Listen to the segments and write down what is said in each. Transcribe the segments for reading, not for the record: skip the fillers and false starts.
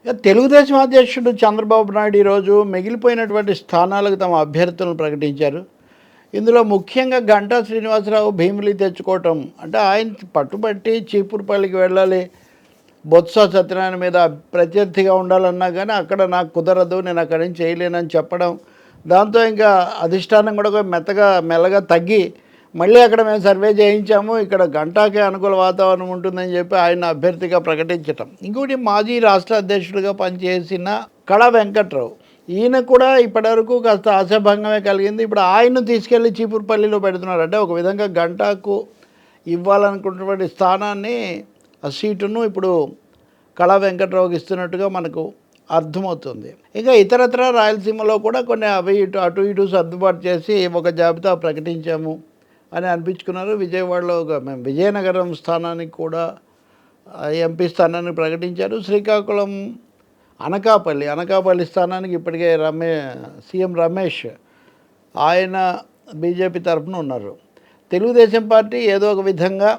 ఇక తెలుగుదేశం అధ్యక్షుడు చంద్రబాబు నాయుడు ఈరోజు మిగిలిపోయినటువంటి స్థానాలకు తమ అభ్యర్థులను ప్రకటించారు. ఇందులో ముఖ్యంగా గంటా శ్రీనివాసరావు భీమిలి తెచ్చుకోవటం అంటే ఆయన పట్టుబట్టి చీపురుపల్లికి వెళ్ళాలి, బొత్స సత్యనారాయణ మీద ప్రత్యర్థిగా ఉండాలన్నా కానీ అక్కడ నాకు కుదరదు, నేను అక్కడి నుంచి చేయలేనని చెప్పడం, దాంతో ఇంకా అధిష్టానం కూడా మెల్లగా తగ్గి మళ్ళీ అక్కడ మేము సర్వే చేయించాము, ఇక్కడ గంటాకే అనుకూల వాతావరణం ఉంటుందని చెప్పి ఆయన అభ్యర్థిగా ప్రకటించటం. ఇంకోటి మాజీ రాష్ట్ర అధ్యక్షుడిగా పనిచేసిన కళా వెంకట్రావు, ఈయన కూడా ఇప్పటివరకు కాస్త ఆశాభంగమే కలిగింది. ఇప్పుడు ఆయన్ను తీసుకెళ్ళి చీపురుపల్లిలో పెడుతున్నారు. అంటే ఒక విధంగా గంటాకు ఇవ్వాలనుకున్నటువంటి స్థానాన్ని, ఆ సీటును ఇప్పుడు కళా వెంకట్రావుకి ఇస్తున్నట్టుగా మనకు అర్థమవుతుంది. ఇంకా ఇతరత్ర రాయలసీమలో కూడా కొన్ని అటు ఇటు సర్దుబాటు చేసి ఒక జాబితా ప్రకటించాము అని అనిపించుకున్నారు. విజయవాడలో మేము విజయనగరం స్థానానికి కూడా ఎంపీ స్థానాన్ని ప్రకటించారు. శ్రీకాకుళం అనకాపల్లి స్థానానికి ఇప్పటికే సీఎం రమేష్ ఆయన బీజేపీ తరఫున ఉన్నారు. తెలుగుదేశం పార్టీ ఏదో ఒక విధంగా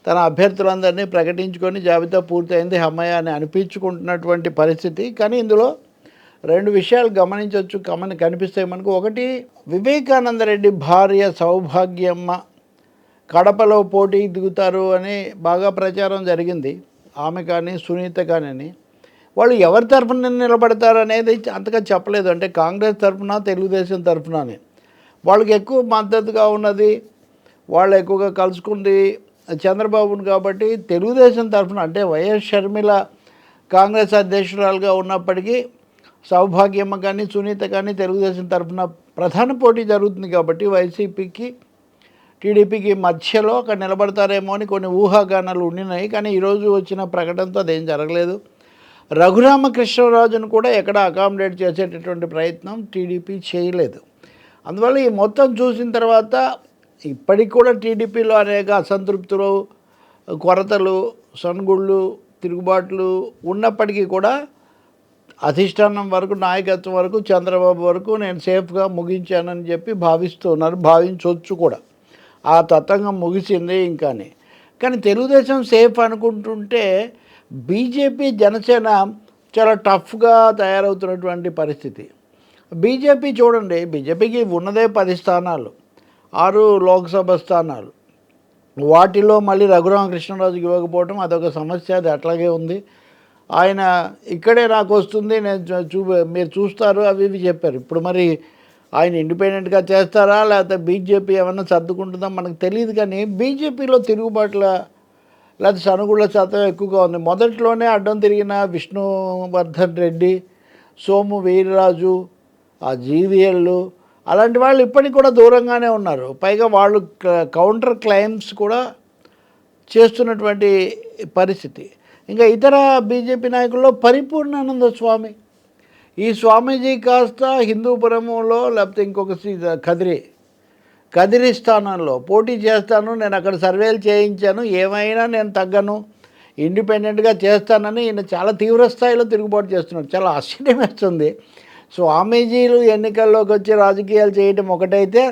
తన అభ్యర్థులందరినీ ప్రకటించుకొని జాబితా పూర్తయింది అమ్మయ్య అని అనిపించుకుంటున్నటువంటి పరిస్థితి. కానీ ఇందులో రెండు విషయాలు కనిపిస్తాయి మనకు. ఒకటి, వివేకానందరెడ్డి భార్య సౌభాగ్యమ్మ కడపలో పోటీ దిగుతారు అని బాగా ప్రచారం జరిగింది. ఆమె కానీ సునీత కానీ వాళ్ళు ఎవరి తరఫున నిలబడతారు అనేది అంతగా చెప్పలేదు. అంటే కాంగ్రెస్ తరఫున తెలుగుదేశం తరఫునని వాళ్ళకి ఎక్కువ మద్దతుగా ఉన్నది, వాళ్ళు ఎక్కువగా కలుసుకుంది చంద్రబాబును కాబట్టి తెలుగుదేశం తరఫున, అంటే వైఎస్ షర్మిల కాంగ్రెస్ అధ్యక్షురాలుగా ఉన్నప్పటికీ సౌభాగ్యమ్మ కానీ సునీత కానీ తెలుగుదేశం తరఫున ప్రధాన పోటీ జరుగుతుంది కాబట్టి వైసీపీకి టీడీపీకి మధ్యలో అక్కడ నిలబడతారేమో అని కొన్ని ఊహాగానాలు ఉండినాయి. కానీ ఈరోజు వచ్చిన ప్రకటనతో అదేం జరగలేదు. రఘురామకృష్ణరాజును కూడా ఎక్కడ అకామిడేట్ చేసేటటువంటి ప్రయత్నం టీడీపీ చేయలేదు. అందువల్ల ఈ మొత్తం చూసిన తర్వాత ఇప్పటికి కూడా టీడీపీలో అనేక అసంతృప్తులు, కొరతలు, సన్గుళ్ళు, తిరుగుబాట్లు ఉన్నప్పటికీ కూడా అధిష్టానం వరకు, నాయకత్వం వరకు, చంద్రబాబు వరకు నేను సేఫ్గా ముగించానని చెప్పి భావిస్తున్నారు. భావించవచ్చు కూడా. ఆ తతంగం ముగిసింది ఇంకాని. కానీ తెలుగుదేశం సేఫ్ అనుకుంటుంటే బీజేపీ, జనసేన చాలా టఫ్గా తయారవుతున్నటువంటి పరిస్థితి. బీజేపీ చూడండి, బీజేపీకి ఉన్నదే 10 స్థానాలు, 6 లోక్సభ స్థానాలు. వాటిలో మళ్ళీ రఘురామకృష్ణరాజుకి ఇవ్వకపోవడం అదొక సమస్య. అది అట్లాగే ఉంది. ఆయన ఇక్కడే నాకు వస్తుంది, మీరు చూస్తారు అవి ఇవి చెప్పారు. ఇప్పుడు మరి ఆయన ఇండిపెండెంట్గా చేస్తారా లేకపోతే బీజేపీ ఏమన్నా సర్దుకుంటుందా మనకు తెలియదు. కానీ బీజేపీలో తిరుగుబాట్ల లేకపోతే సనుగుళ్ళ శాతం ఎక్కువగా ఉంది. మొదట్లోనే అడ్డం తిరిగిన విష్ణువర్ధన్ రెడ్డి, సోము వీర్రాజు, ఆ జీవీఎల్ అలాంటి వాళ్ళు ఇప్పటికి కూడా దూరంగానే ఉన్నారు. పైగా వాళ్ళు కౌంటర్ క్లెయిమ్స్ కూడా చేస్తున్నటువంటి పరిస్థితి. ఇంకా ఇతర బీజేపీ నాయకుల్లో పరిపూర్ణానంద స్వామి, ఈ స్వామీజీ కాస్త హిందూపురంలో లేకపోతే ఇంకొక కదిరి స్థానంలో పోటీ చేస్తాను, నేను అక్కడ సర్వేలు చేయించాను, ఏమైనా నేను తగ్గను, ఇండిపెండెంట్గా చేస్తానని ఈయన చాలా తీవ్ర స్థాయిలో తిరుగుబాటు చేస్తున్నాడు. చాలా ఆశ్చర్యం వేస్తుంది. స్వామీజీలు ఎన్నికల్లోకి వచ్చి రాజకీయాలు చేయడం ఒకటైతే,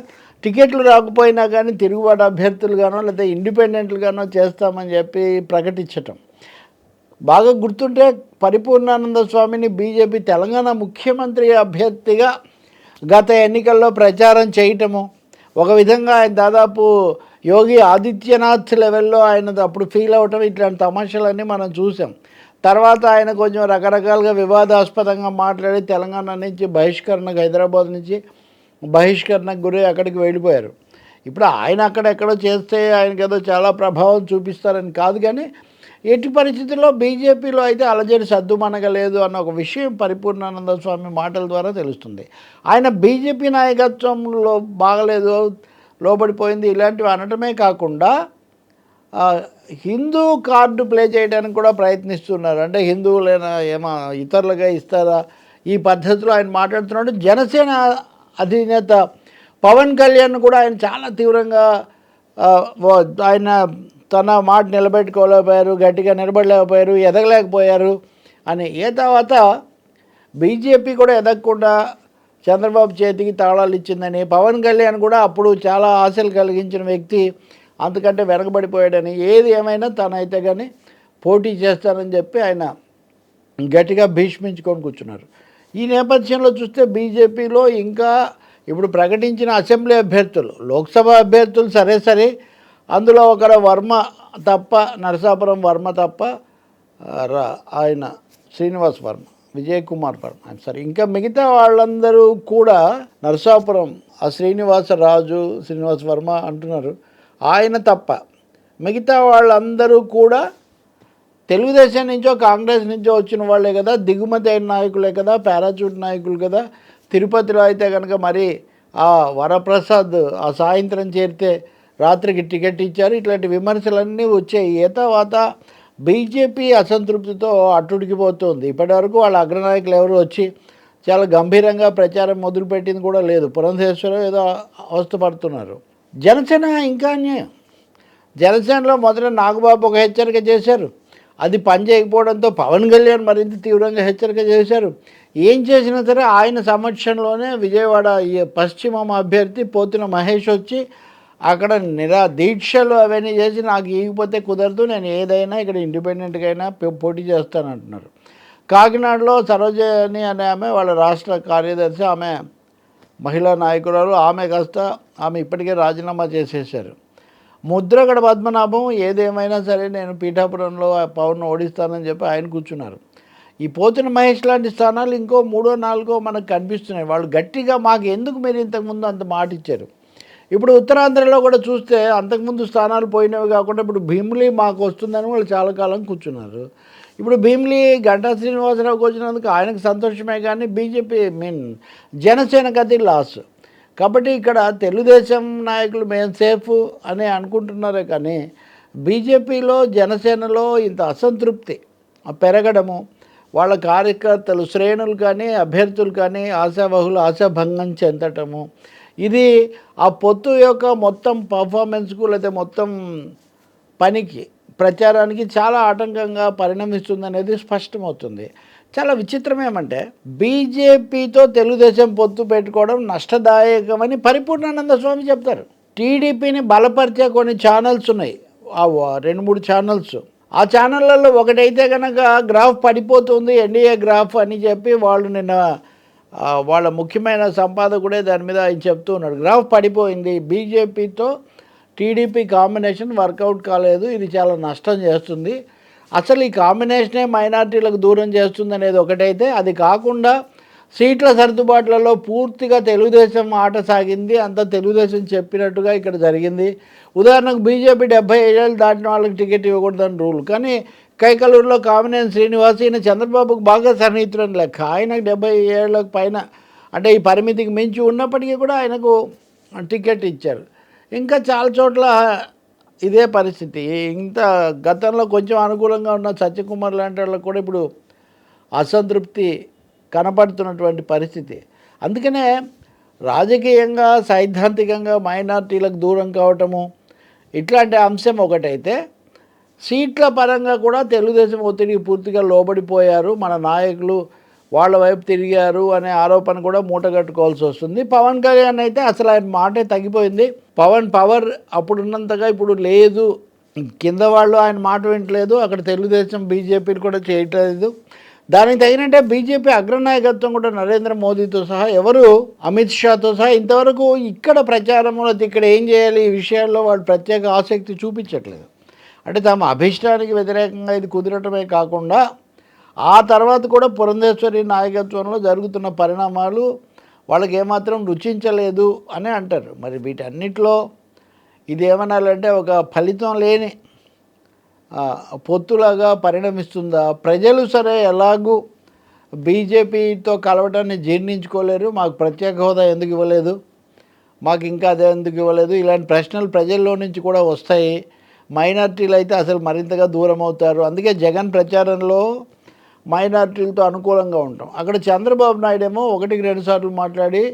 టికెట్లు రాకపోయినా కానీ తిరుగుబాటు అభ్యర్థులుగానో లేదా ఇండిపెండెంట్లుగానో చేస్తామని చెప్పి ప్రకటించటం. బాగా గుర్తుంటే పరిపూర్ణానంద స్వామిని బీజేపీ తెలంగాణ ముఖ్యమంత్రి అభ్యర్థిగా గత ఎన్నికల్లో ప్రచారం చేయటము, ఒక విధంగా ఆయన దాదాపు యోగి ఆదిత్యనాథ్ లెవెల్లో ఆయన అప్పుడు ఫీల్ అవ్వటం, ఇట్లాంటి తమాషాలన్నీ మనం చూసాం. తర్వాత ఆయన కొంచెం రకరకాలుగా వివాదాస్పదంగా మాట్లాడి తెలంగాణ నుంచి బహిష్కరణకు, హైదరాబాద్ నుంచి బహిష్కరణకు గురి అక్కడికి వెళ్ళిపోయారు. ఇప్పుడు ఆయన అక్కడెక్కడో చేస్తే ఆయనకి ఏదో చాలా ప్రభావం చూపిస్తారని కాదు, కానీ ఎట్టి పరిస్థితుల్లో బీజేపీలో అయితే అలజడి సద్దుమణగలేదు అన్న ఒక విషయం పరిపూర్ణానంద స్వామి మాటల ద్వారా తెలుస్తుంది. ఆయన బీజేపీ నాయకత్వంలో బాగలేదు, లోబడిపోయింది ఇలాంటివి అనటమే కాకుండా హిందూ కార్డు ప్లే చేయడానికి కూడా ప్రయత్నిస్తున్నారు. అంటే హిందువులైనా ఇతరులుగా ఇస్తారా, ఈ పద్ధతిలో ఆయన మాట్లాడుతున్నాడు. జనసేన అధినేత పవన్ కళ్యాణ్ కూడా ఆయన చాలా తీవ్రంగా ఆయన తన మాట నిలబెట్టుకోలేకపోయారు, గట్టిగా నిలబడలేకపోయారు, ఎదగలేకపోయారు అని. తర్వాత బీజేపీ కూడా ఎదగకుండా చంద్రబాబు చేతికి తాళాలు ఇచ్చిందని, పవన్ కళ్యాణ్ కూడా అప్పుడు చాలా ఆశలు కలిగించిన వ్యక్తి అంతకంటే వెనకబడిపోయాడని, ఏది ఏమైనా తనైతే కానీ పోటీ చేస్తానని చెప్పి ఆయన గట్టిగా భీష్మించుకొని కూర్చున్నారు. ఈ నేపథ్యంలో చూస్తే బీజేపీలో ఇంకా ఇప్పుడు ప్రకటించిన అసెంబ్లీ అభ్యర్థులు, లోక్సభ అభ్యర్థులు సరే అందులో ఒకరు వర్మ తప్ప, నరసాపురం వర్మ తప్ప, ఆయన శ్రీనివాస్ వర్మ, విజయ్ కుమార్ వర్మ సరే, ఇంకా మిగతా వాళ్ళందరూ కూడా నరసాపురం ఆ శ్రీనివాస్ వర్మ అంటున్నారు, ఆయన తప్ప మిగతా వాళ్ళందరూ కూడా తెలుగుదేశం నుంచో కాంగ్రెస్ నుంచో వచ్చిన వాళ్ళే కదా, దిగుమతి అయిన నాయకులే కదా, పారాచూట్ నాయకులు కదా. తిరుపతిలో అయితే కనుక మరి ఆ వరప్రసాద్ ఆ సాయంత్రం చేరితే రాత్రికి టికెట్ ఇచ్చారు. ఇట్లాంటి విమర్శలన్నీ వచ్చాయి. తర్వాత బీజేపీ అసంతృప్తితో అట్టుడికిపోతుంది. ఇప్పటివరకు వాళ్ళ అగ్రనాయకులు ఎవరు వచ్చి చాలా గంభీరంగా ప్రచారం మొదలుపెట్టింది కూడా లేదు. పురంధేశ్వరం ఏదో అవస్థపడుతున్నారు. జనసేన ఇంకా అన్యాయం. జనసేనలో మొదట నాగబాబు ఒక హెచ్చరిక చేశారు, అది పనిచేయకపోవడంతో పవన్ కళ్యాణ్ మరింత తీవ్రంగా హెచ్చరిక చేశారు. ఏం చేసినా సరే ఆయన సమక్షంలోనే విజయవాడ పశ్చిమ అభ్యర్థి పోతున్న మహేష్ వచ్చి అక్కడ దీక్షలు అవన్నీ చేసి నాకు ఈగిపోతే కుదరదు, నేను ఏదైనా ఇక్కడ ఇండిపెండెంట్గా అయినా పోటీ చేస్తానంటున్నారు. కాకినాడలో సరోజని అనే ఆమె వాళ్ళ రాష్ట్ర కార్యదర్శి, ఆమె మహిళా నాయకురాలు, ఆమె ఇప్పటికే రాజీనామా చేసేశారు. ముద్రగడ పద్మనాభం ఏదేమైనా సరే నేను పీఠాపురంలో పవన్ ఓడిస్తానని చెప్పి ఆయన కూర్చున్నారు. ఈ పోతున్న మహేష్ లాంటి స్థానాలు ఇంకో 3, 4 మనకు కనిపిస్తున్నాయి. వాళ్ళు గట్టిగా మాకు ఎందుకు మీరు ఇంతకుముందు అంత మాట ఇచ్చారు. ఇప్పుడు ఉత్తరాంధ్రలో కూడా చూస్తే అంతకుముందు స్థానాలు పోయినవి కాకుండా ఇప్పుడు భీమిలి మాకు వస్తుందని వాళ్ళు చాలా కాలం కూర్చున్నారు. ఇప్పుడు భీమిలి గంటా శ్రీనివాసరావుకి వచ్చినందుకు ఆయనకు సంతోషమే, కానీ బీజేపీ జనసేనకు అది లాస్. కాబట్టి ఇక్కడ తెలుగుదేశం నాయకులు మేము సేఫ్ అని అనుకుంటున్నారే, కానీ బీజేపీలో జనసేనలో ఇంత అసంతృప్తి పెరగడము, వాళ్ళ కార్యకర్తలు శ్రేణులు కానీ అభ్యర్థులు కానీ ఆశాభంగం చెందటము, ఇది ఆ పొత్తు యొక్క మొత్తం పర్ఫార్మెన్స్కు లేదా మొత్తం పనికి ప్రచారానికి చాలా ఆటంకంగా పరిణమిస్తుందనేది స్పష్టమవుతుంది. చాలా విచిత్రం ఏమంటే బీజేపీతో తెలుగుదేశం పొత్తు పెట్టుకోవడం నష్టదాయకమని పరిపూర్ణానంద స్వామి చెప్తారు. టీడీపీని బలపరిచే కొన్ని ఛానల్స్ ఉన్నాయి, 2-3 ఛానల్స్. ఆ ఛానళ్ళల్లో ఒకటైతే కనుక గ్రాఫ్ పడిపోతుంది, ఎన్డీఏ గ్రాఫ్ అని చెప్పి వాళ్ళు నిన్న వాళ్ళ ముఖ్యమైన సంపాదకుడే దాని మీద ఆయన చెప్తూ ఉన్నాడు. గ్రాఫ్ పడిపోయింది, బీజేపీతో టీడీపీ కాంబినేషన్ వర్కౌట్ కాలేదు, ఇది చాలా నష్టం చేస్తుంది, అసలు ఈ కాంబినేషనే మైనార్టీలకు దూరం చేస్తుంది అనేది ఒకటైతే, అది కాకుండా సీట్ల సర్దుబాట్లలో పూర్తిగా తెలుగుదేశం ఆట సాగింది, అంతా తెలుగుదేశం చెప్పినట్టుగా ఇక్కడ జరిగింది. ఉదాహరణకు బీజేపీ 75 ఏళ్ళు దాటిన వాళ్ళకి టికెట్ ఇవ్వకూడదని రూల్, కానీ కైకలూరులో కామినేని శ్రీనివాస్ ఈయన చంద్రబాబుకు బాగా సన్నిహితుడని లెక్క, ఆయనకు 70 ఏళ్ళకు పైన అంటే ఈ పరిమితికి మించి ఉన్నప్పటికీ కూడా ఆయనకు టికెట్ ఇచ్చారు. ఇంకా చాలా చోట్ల ఇదే పరిస్థితి. ఇంత గతంలో కొంచెం అనుకూలంగా ఉన్న సత్యకుమార్ లాంటి వాళ్ళకు కూడా ఇప్పుడు అసంతృప్తి కనపడుతున్నటువంటి పరిస్థితి. అందుకనే రాజకీయంగా సైద్ధాంతికంగా మైనార్టీలకు దూరం కావటము ఇట్లాంటి అంశం ఒకటైతే, సీట్ల పరంగా కూడా తెలుగుదేశం ఒత్తిడికి పూర్తిగా లోబడిపోయారు, మన నాయకులు వాళ్ళ వైపు తిరిగారు అనే ఆరోపణ కూడా మూటగట్టుకోవాల్సి వస్తుంది. పవన్ కళ్యాణ్ అయితే అసలు ఆయన మాటే తగ్గిపోయింది. పవన్ పవర్ అప్పుడున్నంతగా ఇప్పుడు లేదు, కింద వాళ్ళు ఆయన మాట వింటలేదు, అక్కడ తెలుగుదేశం బీజేపీలు కూడా చేయట్లేదు. దానికి తగినట్టే బీజేపీ అగ్రనాయకత్వం కూడా నరేంద్ర మోదీతో సహా ఎవరు అమిత్ షాతో సహా ఇంతవరకు ఇక్కడ ప్రచారంలో ఇక్కడ ఏం చేయాలి ఈ విషయాల్లో వాళ్ళు ప్రత్యేక ఆసక్తి చూపించట్లేదు. అంటే తమ అభిష్టానికి వ్యతిరేకంగా ఇది కుదరటమే కాకుండా ఆ తర్వాత కూడా పురంధేశ్వరి నాయకత్వంలో జరుగుతున్న పరిణామాలు వాళ్ళకి ఏమాత్రం రుచించలేదు అని అంటారు. మరి వీటన్నిటిలో ఇది ఏమనాలంటే ఒక ఫలితం లేని పొత్తులాగా పరిణమిస్తుందా? ప్రజలు సరే ఎలాగూ బీజేపీతో కలవటాన్ని జీర్ణించుకోలేరు, మాకు ప్రత్యేక హోదా ఎందుకు ఇవ్వలేదు, మాకు ఇంకా అదే ఎందుకు ఇవ్వలేదు, ఇలాంటి ప్రశ్నలు ప్రజల్లో నుంచి కూడా వస్తాయి. మైనార్టీలు అయితే అసలు మరింతగా దూరం అవుతారు. అందుకే జగన్ ప్రచారంలో మైనార్టీలతో అనుకూలంగా ఉంటాం. అక్కడ చంద్రబాబు నాయుడు ఏమో 1-2 సార్లు మాట్లాడి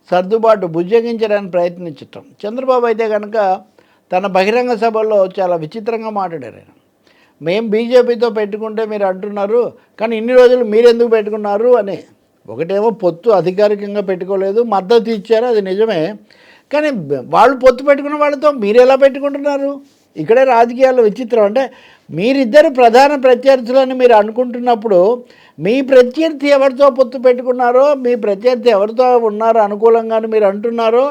సర్దుబాటు బుజ్జగించడానికి ప్రయత్నించటం. చంద్రబాబు అయితే కనుక తన బహిరంగ సభల్లో చాలా విచిత్రంగా మాట్లాడారు. ఆయన మేము బీజేపీతో పెట్టుకుంటే మీరు అంటున్నారు, కానీ ఇన్ని రోజులు మీరెందుకు పెట్టుకున్నారు అని. ఒకటేమో పొత్తు అధికారికంగా పెట్టుకోలేదు, మద్దతు ఇచ్చారు, అది నిజమే, కానీ వాళ్ళు పొత్తు పెట్టుకున్న వాళ్ళతో మీరు ఎలా పెట్టుకుంటున్నారు? ఇక్కడే రాజకీయాల్లో విచిత్రం. అంటే మీరిద్దరు ప్రధాన ప్రత్యర్థులని మీరు అనుకుంటున్నప్పుడు మీ ప్రత్యర్థి ఎవరితో పొత్తు పెట్టుకున్నారో, మీ ప్రత్యర్థి ఎవరితో ఉన్నారో అనుకూలంగాని మీరు అంటున్నారో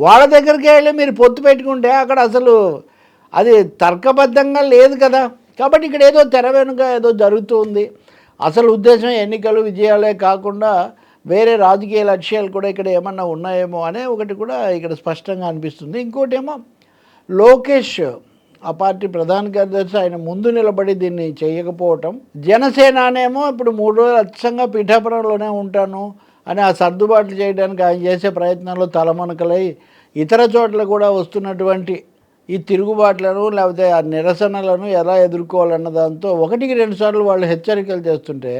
వాళ్ళ దగ్గరికి వెళ్ళి మీరు పొత్తు పెట్టుకుంటే అక్కడ అసలు అది తర్కబద్ధంగా లేదు కదా. కాబట్టి ఇక్కడ ఏదో తెర వెనుక ఏదో జరుగుతుంది. అసలు ఉద్దేశం ఎన్నికలు విజయాలే కాకుండా వేరే రాజకీయ లక్ష్యాలు కూడా ఇక్కడ ఏమన్నా ఉన్నాయేమో అనే ఒకటి కూడా ఇక్కడ స్పష్టంగా అనిపిస్తుంది. ఇంకోటేమో లోకేష్ ఆ పార్టీ ప్రధాన కార్యదర్శి ఆయన ముందు నిలబడి దీన్ని చేయకపోవటం, జనసేననేమో ఇప్పుడు 3 రోజులు అచ్చంగా పీఠాపురంలోనే ఉంటాను అని ఆ సర్దుబాట్లు చేయడానికి ఆయన చేసే ప్రయత్నంలో తలమునకలై ఇతర చోట్ల కూడా వస్తున్నటువంటి ఈ తిరుగుబాట్లను లేకపోతే ఆ నిరసనలను ఎలా ఎదుర్కోవాలన్న దాంతో 1కి 2 సార్లు వాళ్ళు హెచ్చరికలు చేస్తుంటే,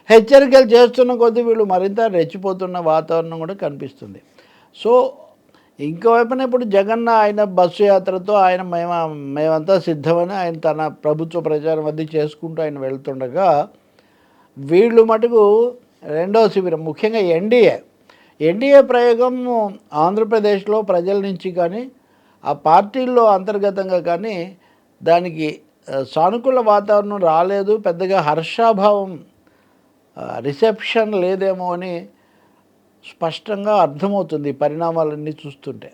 హెచ్చరికలు చేస్తున్న కొద్దీ వీళ్ళు మరింత రెచ్చిపోతున్న వాతావరణం కూడా కనిపిస్తుంది. సో ఇంకోవైపున ఇప్పుడు జగన్ ఆయన బస్సు యాత్రతో ఆయన మేమంతా సిద్ధమని ఆయన తన ప్రభుత్వ ప్రచారం అది చేసుకుంటూ ఆయన వెళ్తుండగా, వీళ్ళు మటుకు రెండవ శిబిరం ముఖ్యంగా ఎన్డీఏ ప్రయోగం ఆంధ్రప్రదేశ్లో ప్రజల నుంచి కానీ ఆ పార్టీల్లో అంతర్గతంగా కానీ దానికి సానుకూల వాతావరణం రాలేదు. పెద్దగా హర్షాభావం రిసెప్షన్ లేదేమో అని స్పష్టంగా అర్థమవుతుంది పరిణామాలన్నీ చూస్తుంటే.